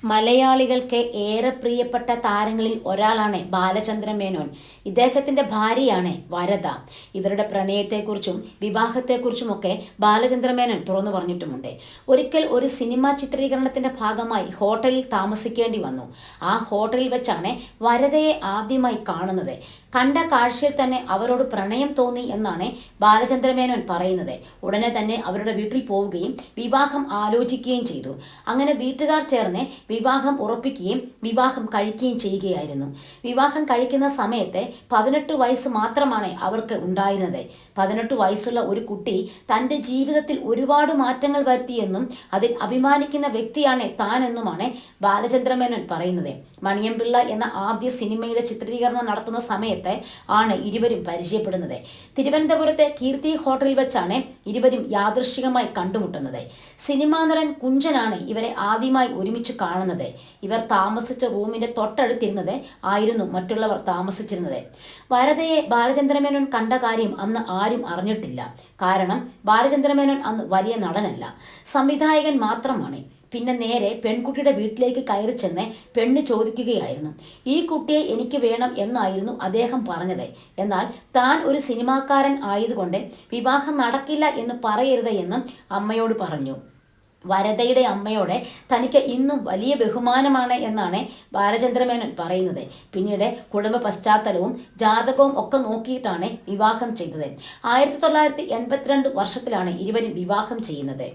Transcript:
മലയാളികൾക്ക് ഏറെ പ്രിയപ്പെട്ട താരങ്ങളിൽ ഒരാളാണ് ബാലചന്ദ്രൻ മേനോൻ. ഇദ്ദേഹത്തിൻ്റെ ഭാര്യയാണ് വരദ. ഇവരുടെ പ്രണയത്തെക്കുറിച്ചും വിവാഹത്തെക്കുറിച്ചുമൊക്കെ ബാലചന്ദ്രൻ മേനോൻ തുറന്നു പറഞ്ഞിട്ടുമുണ്ട്. ഒരിക്കൽ ഒരു സിനിമാ ചിത്രീകരണത്തിൻ്റെ ഭാഗമായി ഹോട്ടലിൽ താമസിക്കേണ്ടി വന്നു. ആ ഹോട്ടലിൽ വെച്ചാണ് വരദയെ ആദ്യമായി കാണുന്നത്. കണ്ട കാഴ്ചയിൽ തന്നെ അവരോട് പ്രണയം തോന്നി എന്നാണ് ബാലചന്ദ്രൻ മേനോൻ പറയുന്നത്. ഉടനെ തന്നെ അവരുടെ വീട്ടിൽ പോവുകയും വിവാഹം ആലോചിക്കുകയും ചെയ്തു. അങ്ങനെ വീട്ടുകാർ ചേർന്ന് വിവാഹം ഉറപ്പിക്കുകയും വിവാഹം കഴിക്കുകയും ചെയ്യുകയായിരുന്നു. വിവാഹം കഴിക്കുന്ന സമയത്ത് 18 വയസ്സ് മാത്രമാണ് അവർക്ക് ഉണ്ടായിരുന്നത്. 18 വയസ്സുള്ള ഒരു കുട്ടി തൻ്റെ ജീവിതത്തിൽ ഒരുപാട് മാറ്റങ്ങൾ വരുത്തിയെന്നും അതിൽ അഭിമാനിക്കുന്ന വ്യക്തിയാണ് താനെന്നുമാണ് ബാലചന്ദ്രൻ മേനോൻ പറയുന്നത്. മണിയൻപിള്ള എന്ന ആദ്യ സിനിമയുടെ ചിത്രീകരണം നടത്തുന്ന സമയത്ത് ആണ് ഇരുവരും പരിചയപ്പെടുന്നത്. തിരുവനന്തപുരത്തെ കീർത്തി ഹോട്ടലിൽ വെച്ചാണ് ഇരുവരും യാദൃശ്ചികമായി കണ്ടുമുട്ടുന്നത്. സിനിമാ നടൻ കുഞ്ചനാണ് ഇവരെ ആദ്യമായി ഒരുമിച്ച് കാണുന്നത്. ഇവർ താമസിച്ച റൂമിന്റെ തൊട്ടടുത്തിരുന്നത് ആയിരുന്നു മറ്റുള്ളവർ താമസിച്ചിരുന്നത്. വരദയെ ബാലചന്ദ്രൻ മേനോൻ കണ്ട കാര്യം അന്ന് ആരും അറിഞ്ഞിട്ടില്ല. കാരണം ബാലചന്ദ്രൻ മേനോൻ അന്ന് വലിയ നടനല്ല, സംവിധായകൻ മാത്രമാണ്. പിന്നെ നേരെ പെൺകുട്ടിയുടെ വീട്ടിലേക്ക് കയറി ചെന്ന് പെണ്ണ് ചോദിക്കുകയായിരുന്നു. ഈ കുട്ടിയെ എനിക്ക് വേണം എന്നായിരുന്നു അദ്ദേഹം പറഞ്ഞത്. എന്നാൽ താൻ ഒരു സിനിമാക്കാരൻ ആയതുകൊണ്ട് വിവാഹം നടക്കില്ല എന്ന് പറയരുത് എന്നും അമ്മയോട് പറഞ്ഞു. വരദയുടെ അമ്മയോടെ തനിക്ക് ഇന്നും വലിയ ബഹുമാനമാണ് എന്നാണ് ബാലചന്ദ്രൻ മേനോൻ പറയുന്നത്. പിന്നീട് കുടുംബ പശ്ചാത്തലവും ജാതകവും ഒക്കെ നോക്കിയിട്ടാണ് വിവാഹം ചെയ്തത്. 1982 വർഷത്തിലാണ് ഇരുവരും വിവാഹം ചെയ്യുന്നത്.